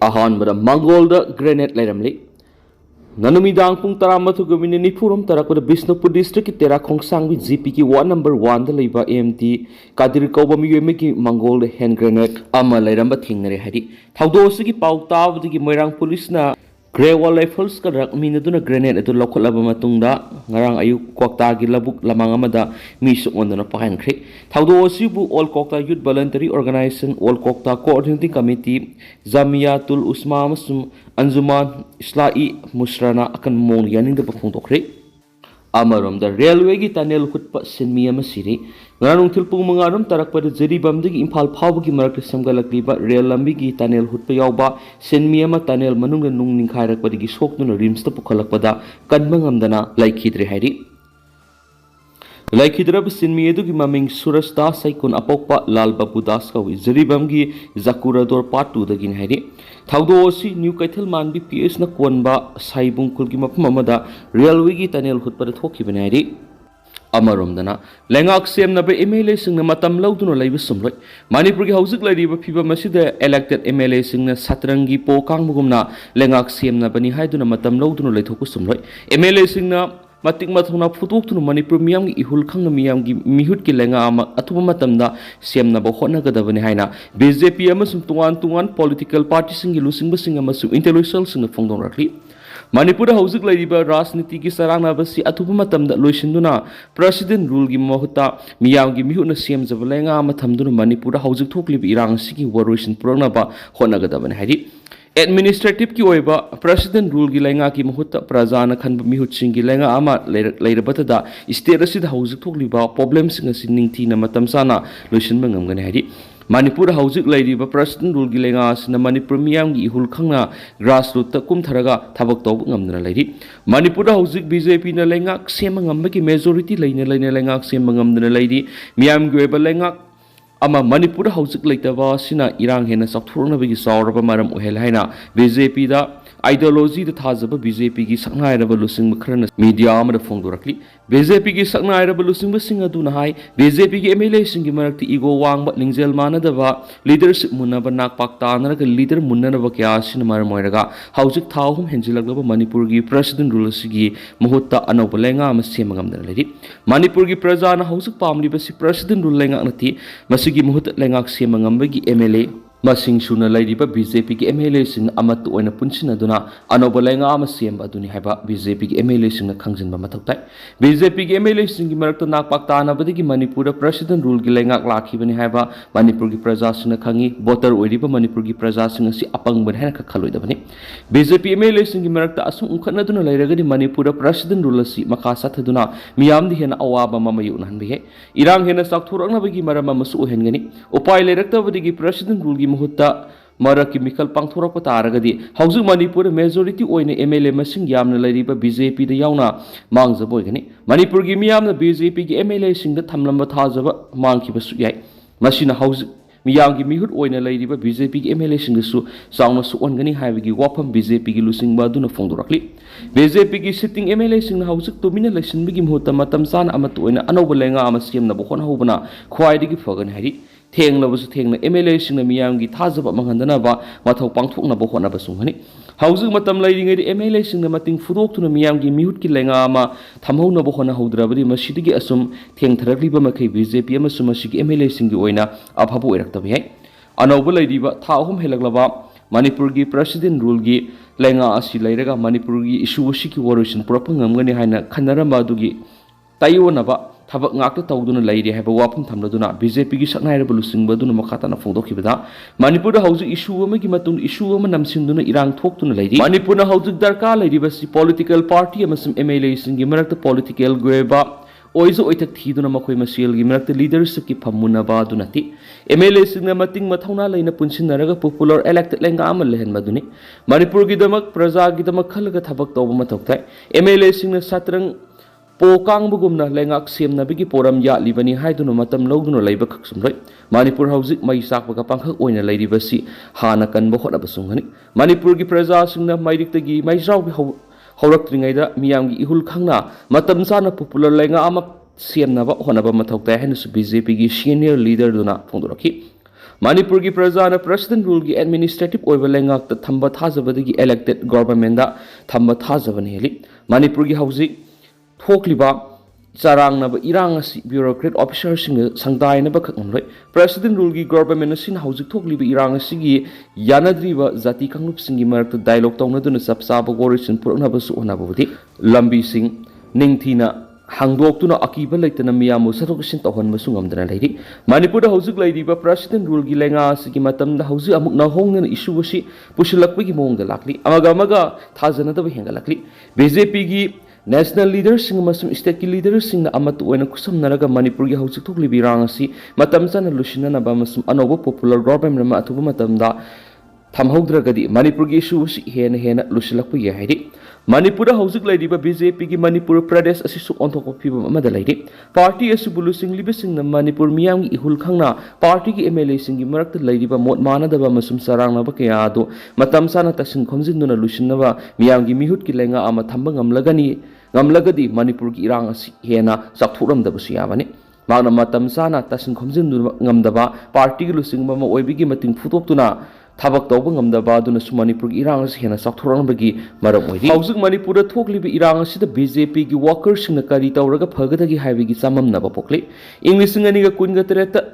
ꯑꯍꯥꯟꯕꯗ ꯃꯪꯒꯣꯜꯗ ꯒ꯭ꯔꯦꯅꯦꯗ ꯂꯩꯔꯝꯂꯤ꯫ ꯅꯨꯃꯤꯗꯥꯡ ꯄꯨꯡ 12:04 ꯇꯥꯔꯛꯄꯗ ꯕꯤꯁꯅꯨꯄꯨꯔ ꯗꯤꯁꯇ꯭ꯔꯤꯛꯀꯤ ꯇꯦꯔꯥꯈꯣꯡꯁꯥꯡꯕꯤ ꯖꯤꯄꯤꯒꯤ ꯋꯥꯔꯗ ꯅꯝꯕꯔ 1ꯗ ꯂꯩꯕ ꯑꯦꯝꯇꯤ ꯀꯥꯗꯤꯔ ꯀꯧꯕ ꯃꯤꯑꯣꯏ ꯑꯃꯒꯤ ꯃꯪꯒꯣꯜꯗ ꯍꯦꯟ ꯒ꯭ꯔꯦꯅꯦꯗ ꯑꯃ ꯂꯩꯔꯝꯕ ꯊꯦꯡꯅꯔꯦ ꯍꯥꯏꯔꯤ꯫ ꯊꯧꯗꯣꯛ ꯑꯁꯤꯒꯤ ꯄꯥꯎ ꯇꯥꯕꯗꯒꯤ ꯃꯣꯏꯔꯥꯡ ꯄꯨꯂꯤꯁꯅ ꯒ꯭ꯔꯦꯋꯥꯜ ꯔꯥꯏꯐꯜꯁꯀ ꯂꯥꯛꯃꯤꯟꯅꯗꯨꯅ ꯒ꯭ꯔꯦꯅꯦꯗ ꯑꯗꯨ ꯂꯧꯈꯠꯂꯕ ꯃꯇꯨꯡꯗ ꯉꯔꯥꯡ ꯑꯌꯨꯛ ꯀ꯭ꯋꯥꯛꯇꯥꯒꯤ ꯂꯧꯕꯨꯛ ꯂꯃꯥꯡ ꯑꯃꯗ ꯃꯤ ꯁꯣꯛꯍꯟꯗꯨꯅ ꯄꯥꯏꯍꯟꯈ꯭ꯔꯦ꯫ ꯊꯧꯗꯣꯛ ꯑꯁꯤꯕꯨ ꯑꯣꯜ ꯀ꯭ꯋꯥꯛꯇꯥ ꯌꯨꯠ ꯚꯣꯂꯟꯇꯔꯤ ꯑꯣꯔꯒꯅꯥꯏꯖꯦꯁꯟ, ꯑꯣꯜ ꯀ꯭ꯋꯥꯛꯇꯥ ꯀꯣꯑꯣꯔꯗꯤꯅꯦꯇꯤꯡ ꯀꯝꯃꯤꯇꯤ, ꯖꯥꯃꯤꯌꯥꯇꯨꯜ ꯎꯁꯃꯥ ꯑꯃꯁꯨꯡ ꯑꯟꯖꯨꯃꯥꯟ ꯏꯁꯂꯥꯍꯤ ꯃꯨꯁꯔꯥꯅ ꯑꯀꯟꯕ ꯃꯑꯣꯡꯗ ꯌꯥꯅꯤꯡꯗꯕ ꯐꯣꯡꯗꯣꯛꯈ꯭ꯔꯦ꯫ ꯑꯃꯔꯣꯝꯗ ꯔꯦꯜꯋꯦꯒꯤ ꯇꯅꯦꯜ ꯍꯨꯠꯄ ꯁꯤꯟꯃꯤ ꯑꯃ ꯁꯤꯔꯦ꯫ ꯉꯔꯥꯡ ꯅꯨꯡꯊꯤꯜ ꯄꯨꯡ 5 ꯇꯥꯔꯛꯄꯗ ꯖꯤꯔꯤꯕꯥꯝꯗꯒꯤ ꯏꯝꯐꯥꯜ ꯐꯥꯎꯕꯒꯤ ꯃꯔꯛꯇ ꯁꯦꯝꯒꯠꯂꯛꯂꯤꯕ ꯔꯦꯜ ꯂꯝꯕꯤꯒꯤ ꯇꯅꯦꯜ ꯍꯨꯠꯄ ꯌꯥꯎꯕ ꯁꯤꯟꯃꯤ ꯑꯃ ꯇꯅꯦꯜ ꯃꯅꯨꯡꯗ ꯅꯨꯡ ꯅꯤꯡꯈꯥꯏꯔꯛꯄꯗꯒꯤ ꯁꯣꯛꯇꯨꯅ ꯔꯤꯝꯁꯇ ꯄꯨꯈꯠꯂꯛꯄꯗ ꯀꯟꯕ ꯉꯝꯗꯅ ꯂꯩꯈꯤꯗ꯭ꯔꯦ ꯍꯥꯏꯔꯤ꯫ ꯂꯩꯈꯤꯗ꯭ꯔꯕ ꯁꯤꯟꯃꯤ ꯑꯗꯨꯒꯤ ꯃꯃꯤꯡ ꯁꯨꯔꯖ ꯗꯥꯁ ꯁꯩꯀꯨꯟ ꯑꯄꯣꯛꯄ ꯂꯥꯜ ꯕꯥꯕꯨ ꯗꯥꯁ ꯀꯧꯏ꯫ ꯖꯤꯔꯤꯕꯥꯝꯒꯤ ꯖꯀꯨꯔꯥꯗꯣꯔ ꯄꯥꯔꯠ 2ꯗꯒꯤꯅꯤ ꯍꯥꯏꯔꯤ꯫ ꯊꯧꯗꯣꯛ ꯑꯁꯤ ꯅ꯭ꯌꯨ ꯀꯩꯊꯦꯜ ꯃꯥꯟꯕꯤ ꯄꯤꯑꯦꯁꯅ ꯀꯣꯟꯕ ꯁꯥꯏꯕꯨꯡꯈꯨꯜꯒꯤ ꯃꯐꯝ ꯑꯃꯗ ꯔꯦꯜꯋꯦꯒꯤ ꯇꯅꯦꯜ ꯍꯨꯠꯄꯗ ꯊꯣꯛꯈꯤꯕꯅꯤ ꯍꯥꯏꯔꯤ꯫ ꯑꯃꯔꯣꯝꯗꯅ ꯂꯩꯉꯥꯛ ꯁꯦꯝꯅꯕ MLAꯁꯤꯡꯅ ꯃꯇꯝ ꯂꯧꯗꯨꯅ ꯂꯩꯕ ꯁꯨꯝꯂꯣꯏ꯫ ꯃꯅꯤꯄꯨꯔꯒꯤ ꯍꯧꯖꯤꯛ ꯂꯩꯔꯤꯕ ꯐꯤꯚꯝ ꯑꯁꯤꯗ ꯑꯦꯂꯦꯛꯇꯦꯗ MLAꯁꯤꯡꯅ ꯁꯇ꯭ꯔꯪꯒꯤ ꯄꯣ ꯀꯥꯡꯕꯒꯨꯝꯅ ꯂꯩꯉꯥꯛ ꯁꯦꯝꯅꯕꯅꯤ ꯍꯥꯏꯗꯨꯅ ꯃꯇꯝ ꯂꯧꯗꯨꯅ ꯂꯩꯊꯣꯛꯄ ꯁꯨꯝꯂꯣꯏ꯫ MLAꯁꯤꯡꯅ ꯃꯇꯤꯛ ꯃꯊꯧꯅꯥ ꯐꯨꯗꯣꯛꯇꯨꯅ ꯃꯅꯤꯄꯨꯔ ꯃꯤꯌꯥꯝꯒꯤ ꯏꯍꯨꯜ ꯈꯪꯅ ꯃꯤꯌꯥꯝꯒꯤ ꯃꯤꯍꯨꯠꯀꯤ ꯂꯩꯉꯥꯛ ꯑꯃ ꯑꯊꯨꯕ ꯃꯇꯝꯗ ꯁꯦꯝꯅꯕ ꯍꯣꯠꯅꯒꯗꯕꯅꯤ ꯍꯥꯏꯅ BJP ꯑꯃꯁꯨꯡ ꯇꯣꯉꯥꯟ ꯄꯣꯂꯤꯇꯤꯀꯦꯜ ꯄꯥꯔꯇꯤꯁꯤꯡꯒꯤ ꯂꯨꯆꯤꯡꯕꯁꯤꯡ ꯑꯃꯁꯨꯡ ꯏꯟꯇꯦꯂꯦꯛꯆꯨꯑꯦꯜꯁꯤꯡꯅ ꯐꯣꯡꯗꯣꯛꯂꯛꯂꯤ꯫ ꯃꯅꯤꯄꯨꯔꯗ ꯍꯧꯖꯤꯛ ꯂꯩꯔꯤꯕ ꯔꯥꯖꯅꯤꯇꯤꯒꯤ ꯆꯔꯥꯡꯅꯕꯁꯤ ꯑꯊꯨꯕ ꯃꯇꯝꯗ ꯂꯣꯏꯁꯤꯟꯗꯨꯅ ꯄ꯭ꯔꯦꯁꯤꯗꯦꯟ ꯔꯨꯜꯒꯤ ꯃꯍꯨꯠꯇ ꯃꯤꯌꯥꯝꯒꯤ ꯃꯤꯍꯨꯠꯅ ꯁꯦꯝꯖꯕ ꯂꯩꯉꯥꯛ ꯑꯃ ꯊꯝꯗꯨꯅ ꯃꯅꯤꯄꯨꯔꯗ ꯍꯧꯖꯤꯛ ꯊꯣꯛꯂꯤꯕ ꯏꯔꯥꯡ ꯑꯁꯤꯒꯤ ꯋꯥꯔꯣꯏꯁꯤꯟ ꯄꯨꯔꯛꯅꯕ ꯍꯣꯠꯅꯒꯗꯕꯅꯤ ꯍꯥꯏꯔꯤ꯫ ꯑꯦꯗꯃꯤꯅꯤꯁꯇ꯭ꯔꯦꯇꯤꯚꯀꯤ ꯑꯣꯏꯕ ꯄ꯭ꯔꯦꯁꯤꯗꯦꯟ ꯔꯨꯜꯒꯤ ꯂꯩꯉꯥꯛꯀꯤ ꯃꯍꯨꯠꯇ ꯄ꯭ꯔꯖꯥꯅ ꯈꯟꯕ ꯃꯤꯍꯨꯠꯁꯤꯡꯒꯤ ꯂꯩꯉꯥꯛ ꯑꯃ ꯂꯩꯔꯕꯇꯗ ꯁ꯭ꯇꯦꯠ ꯑꯁꯤꯗ ꯍꯧꯖꯤꯛ ꯊꯣꯛꯂꯤꯕ ꯄ꯭ꯔꯣꯕ꯭ꯂꯦꯝꯁꯤꯡ ꯑꯁꯤ ꯅꯤꯡꯊꯤꯅ ꯃꯇꯝ ꯆꯥꯅ ꯂꯣꯏꯁꯤꯟꯕ ꯉꯝꯒꯅꯤ ꯍꯥꯏꯔꯤ꯫ ꯃꯅꯤꯄꯨꯔꯗ ꯍꯧꯖꯤꯛ ꯂꯩꯔꯤꯕ ꯄ꯭ꯔꯦꯁꯤꯗꯦꯟ ꯔꯨꯜꯒꯤ ꯂꯩꯉꯥꯛ ꯑꯁꯤꯅ ꯃꯅꯤꯄꯨꯔ ꯃꯤꯌꯥꯝꯒꯤ ꯏꯍꯨꯜ ꯈꯪꯅ ꯒ꯭ꯔꯥꯁꯔꯨꯠꯇ ꯀꯨꯝꯊꯔꯒ ꯊꯕꯛ ꯇꯧꯕ ꯉꯝꯗꯅ ꯂꯩꯔꯤ꯫ ꯃꯅꯤꯄꯨꯔꯗ ꯍꯧꯖꯤꯛ BJPꯅ ꯂꯩꯉꯥꯛ ꯁꯦꯝꯕ ꯉꯝꯕꯒꯤ ꯃꯦꯖꯣꯔꯤꯇꯤ ꯂꯩꯅ ꯂꯩꯉꯥꯛ ꯁꯦꯝꯕ ꯉꯝꯗꯅ ꯂꯩꯔꯤ꯫ ꯃꯤꯌꯥꯝꯒꯤ ꯑꯣꯏꯕ ꯂꯩꯉꯥꯛ ꯑꯃ ꯃꯅꯤꯄꯨꯔꯗ ꯍꯧꯖꯤꯛ ꯂꯩꯇꯕ ꯑꯁꯤꯅ ꯏꯔꯥꯡ ꯍꯦꯟꯅ ꯆꯥꯎꯊꯣꯔꯛꯅꯕꯒꯤ ꯆꯥꯎꯔꯕ ꯃꯔꯝ ꯑꯣꯏꯍꯜꯂꯦ ꯍꯥꯏꯅ BJPꯗ ꯑꯥꯏꯗꯤꯌꯣꯂꯣꯖꯤꯗ ꯊꯥꯖꯕ BJPꯒꯤ ꯁꯛꯅꯥꯏꯔꯕ ꯂꯨꯆꯤꯡꯕ ꯈꯔꯅ ꯃꯤꯗꯤꯌꯥ ꯑꯃꯗ ꯐꯣꯡꯗꯣꯔꯛꯂꯤ꯫ BJPꯒꯤ ꯁꯛꯅꯥꯏꯔꯕ ꯂꯨꯆꯤꯡꯕꯁꯤꯡ ꯑꯗꯨꯅ ꯍꯥꯏ BJPꯒꯤ MLAꯁꯤꯡꯒꯤ ꯃꯔꯛꯇ ꯏꯒꯣ ꯋꯥꯡꯕ, ꯂꯤꯡꯖꯦꯜ ꯃꯥꯟꯅꯗꯕ, ꯂꯤꯗꯔꯁꯤꯞ ꯃꯨꯟꯅꯕ, ꯅꯥꯛꯄꯥꯛ ꯇꯥꯅꯔꯒ ꯂꯤꯗꯔ ꯃꯨꯟꯅꯅꯕ ꯀꯌꯥ ꯑꯁꯤꯅ ꯃꯔꯝ ꯑꯣꯏꯔꯒ ꯍꯧꯖꯤꯛ ꯊꯥ 3 ꯍꯦꯟꯖꯤꯜꯂꯛꯂꯕ ꯃꯅꯤꯄꯨꯔꯒꯤ ꯄ꯭ꯔꯦꯁꯤꯗꯦꯟ ꯔꯨꯜ ꯑꯁꯤꯒꯤ ꯃꯍꯨꯠꯇ ꯑꯅꯧꯕ ꯂꯩꯉꯥꯛ ꯑꯃ ꯁꯦꯝꯕ ꯉꯝꯗꯅ ꯂꯩꯔꯤ꯫ ꯃꯅꯤꯄꯨꯔꯒꯤ ꯄ꯭ꯔꯖꯥꯅ ꯍꯧꯖꯤꯛ ꯄꯥꯝꯂꯤꯕꯁꯤ ꯄ꯭ꯔꯦꯁꯤꯗꯦꯟ ꯔꯨꯜ ꯂꯩꯉꯥꯛ ꯅꯠꯇꯦ꯫ ꯃꯁꯤꯒꯤ ꯃꯍꯨꯠꯇ ꯂꯩꯉꯥꯛ ꯁꯦꯝꯕ ꯉꯝꯕꯒꯤ MLA ꯃꯁꯤꯡ ꯁꯨꯅ ꯂꯩꯔꯤꯕ BJPꯒꯤ MLAꯁꯤꯡꯅ ꯑꯃꯠꯇ ꯑꯣꯏꯅ ꯄꯨꯟꯁꯤꯟꯅꯗꯨꯅ ꯑꯅꯧꯕ ꯂꯩꯉꯥꯛ ꯑꯃ ꯁꯦꯝꯕ ꯑꯗꯨꯅꯤ ꯍꯥꯏꯕ BJPꯒꯤ MLAꯁꯤꯡꯅ ꯈꯪꯖꯤꯟꯕ ꯃꯊꯧ ꯇꯥꯏ꯫ BJPꯒꯤ MLAꯁꯤꯡꯒꯤ ꯃꯔꯛꯇ ꯅꯥꯛꯄꯥꯛ ꯇꯥꯅꯕꯗꯒꯤ ꯃꯅꯤꯄꯨꯔꯗ ꯄ꯭ꯔꯦꯁꯤꯗꯦꯟ ꯔꯨꯜꯒꯤ ꯂꯩꯉꯥꯛ ꯂꯥꯛꯈꯤꯕꯅꯤ ꯍꯥꯏꯕ ꯃꯅꯤꯄꯨꯔꯒꯤ प्रजासिंह खंगी वोटर ओइरिबा मणिपुरगी प्रजासिंह असि अपंगबन हैन खखलोइदबनि बीजेपी एमएलए मरक्ता असुम उखटनदुना लैरगदि मणिपुर प्रेसिडेंट रूल असि मखा साथदुना मियामदि हेन अवाबा ममयुनहनबे इरांग हेन साक्थोरकनबगी मरम अमसु ओहेनगनि उपाय लैरक्तबदिगी प्रेसिडेंट रूलगी मुहुत्ता मरक की मिखल पांथोरक तारगदि हौजु मणिपुर मेजोरिटी ओइने एमएलए मसिंग यामना लैरिबा बीजेपी द यावना मांगजब ओइगनि मणिपुर की मियामना बीजेपी की एमएलए सिंग द थमलंब थाजब मांगखिबसु याय मसिना हौजु मियामगी मिहुत ओइना लैरिबा बीजेपी की एमएलए सिंग दसु चावना सुअनगनि हाइबगी वाफम बीजेपी की लुसिंगबा दुना फोंदोरकलि बीजेपी की सिटिंग एमएलए सिंग हौजु तुमिना लैसिनबगी मुहुत मतम सान अमत ओइना अनौब लेंगा अम सेमनबो होनहौबना ख्वाइदगी फगन हाइरि थेंगलबसु थेंगना एमएलए सिंग मियामगी थाजब मंगनदनबा मथौ पांथोकनबो होनबा सुंगनि हौजु मतम लैरिङैदि एमएलए सिंग मतिंग फुदोक्तुना मियामगी मिहुत की लेंगा अम थमहौनबो होनहौद्रबदि मसिदगी असुम थेंथरकलिबा मखै बीजेपी अमसु मसिगी एमएलए सिंग ओइना अफबो ओइरक्तबे है अनौब लैरिबा था अहुम हेलगलबा मणिपुर की प्रेसिडेंट रूल की लेंगा असि लैरगा मणिपुर की इशू असिगी वोरोइसिन पुरप ngमगनि हाइना खनरमबा दुगी ताइयोनबा थबक ngakta तौदुना लैरि हैबा वाफम थमलदुना बीजेपी की सकनाइरब लुसिंगबदुना मखाताना फोंदोखिबदा मणिपुर हौजु इशू अमगी मतुन इशू अम नमसिनदुना इरांग थोक्तुना लैरि मणिपुर हौजु दरकार लैरिबसि पॉलिटिकल पार्टी अमसम एमएलए सिंगी मरक्ता पॉलिटिकल गोएबा ओइजो ओइथक थीदुना मखोइ मसियलगी मरक्ता लीडरशिप की फमुनबा दुनाति एमएलए सिंगना मतिंग मथौना लैना पुनसिनरगा पॉपुलर इलेक्टेड लेंगा अम लेहनबदुनि मणिपुर की दमक प्रजा की दमक खलगा थबक तौब मथौताय एमएलए सिंगना सत्रंग पो कांगबगुमना लेंगाक सेमनबगी पोरम यालिबनि हाइदुना मतम लौदुना लैबा खक्सुमरै मणिपुर हौजिक मई साकबगा पांखक ओइना लैरिबसि हाना कनबो होनबा सुंगनि मणिपुर की प्रजा सिंगना मैरिक्तगी मैज्राउबि हौरक्त्रिङैदा मियामगी इहुल खंगना मतम साना पॉपुलर लेंगा अमा सेमनबा होनबा मथौताय हैनसु बीजेपी की सीनियर लीडर दुना फोंदोरखि Manipur ki prajana president rule ki administrative oiba lengak ta thamba thajabadagi elected government da thamba thajabani heli Manipur ki hausi thokliba charang na ba irang asi bureaucrat officers sing sangdai na ba khaknloi president rule ki government sin hausi thokliba irang asi gi yanadriba jati kanglup sing gi marak ta dialogue tawna duna sapsa ba gorishin purna ba su ona budi lambi sing ningthina hangdoktuna akiba leitana miyamu sathoksin tawhan masu ngamdana leiri Manipur da haujuk leiriba president rule gi lenga asigi matam da hauju amuk na hongna issue wasi pushilakpi gi mong da lakli amaga thajana da hengalakli BJP gi national leaders sing masum state ki leaders sing na amat oina kusam naraga Manipur gi haujuk thokli birang asi matam sana lushina na ba masum anogo popular government ma athuba matam da thamhogdragadi Manipur gi issue wasi hena lushilakpi gi haidi Manipur haujuk leiriba BJP gi Manipur Pradesh asi su onthok phibam amada leiri party asu bulu sing libe sing na Manipur miyam gi ihul khangna party gi MLA sing gi marak leiriba mot mana daba masum sarang na ba kya do matam sana tasin khomjin duna lusin na ba miyam gi mihut ki lenga ama thamba ngamlagadi Manipur gi irang asi hena sakthuram daba siyabani magna matam sana tasin khomjin duna ngamdaba party gi lusing ba ma oibi gi mating phutok tuna Thabak tawba ngamdaba duna su Manipur gi irang asi hena sakthorangba-gi maram oiri haujuk Manipur da thokliba irang asi da BJP gi workers sing na kari tawraga phagadagi haibigi chamamnaba pokli English ngani ga kun ga tereta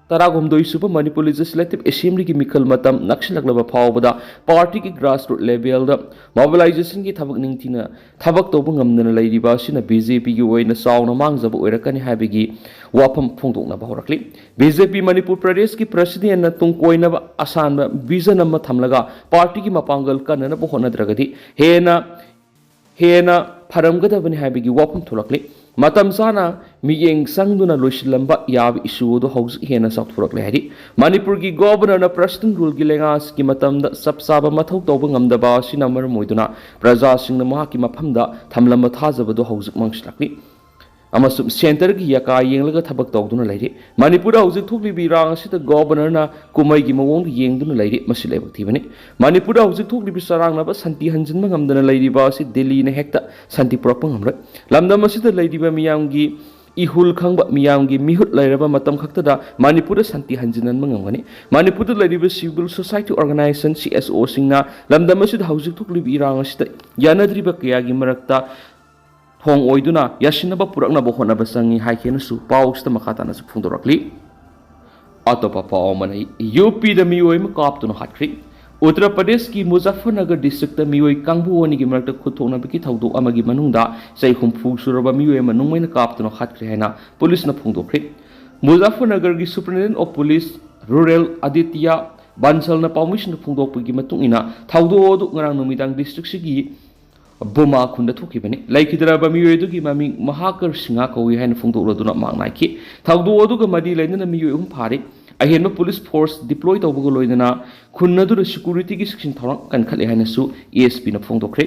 taragomdoi suba Manipur Legislative Assembly ki mikal matam nakshilaklaba phawbada party ki grassroots level da mobilization ki thabak ningthina thabak tawba ngamdana leiriba sina BJP gi oina sauna mangjaba oirakani haibigi wafam phongdokna bahaurakli BJP Manipur Pradesh ki president na tungkoina ba asanba vision amma thamlaga party ki mapangal kanana ba honadragadi hena pharamgadabani haibigi wafam thulakli matam sana miyeng sangduna loisilamba yabi issue do haus hena sakthurakle hari Manipur gi governor na president rule gi lengas ki matam da sapsaba mathau tawba ngamdaba sina mar moiduna praja sing na maha ki maphamda thamlamba thajaba do haus mangslakli amasum center gi yaka yenglaga thabak tawduna leiri Manipur haujuk thokli birang asita governor na kumai gi mawong yengduna leiri masilebak thibani Manipur haujuk thokli bisarang na ba santi hanjinma ngamdana leiri ba si Delhi na hekta santi propang ngamra lamdam asita leiri ba miyam gi ihul khangba miyam gi mihut leiraba matam khakta da Manipur santi hanjinan mangangani Manipur leiri civil society organization CSO singna lamdam asita haujuk thokli birang asita yanadri ba kya gi marakta Hong oiduna yasinaba purakna bohona basangi haikena su pausta makatana su phungdorakli atopa pao manai UP da Miyoi ma kaptuna hatkri Uttar Pradesh ki Muzaffarnagar district da Miyoi kangbuoni gi marakta khuthona biki thawdo amagi manungda sai humpu suraba Miyoi manungmaina kaptuna hatkri haina police na phungdokri Muzaffarnagar gi superintendent of police rural Aditya Bansal na permission phungdokpagi matungina thawdo du ngarang numidang district sigi Boma khunda thukibani leikhidre ba Miyoi du gi mami mahakar singa kawi haina phungdokladuna mangnaiki thawdo du ga madi lainana Miyoi phari ahenba police force deploy tawbugo loidana khunna du security gi section thorang kan khale haina su ASP na phungdokre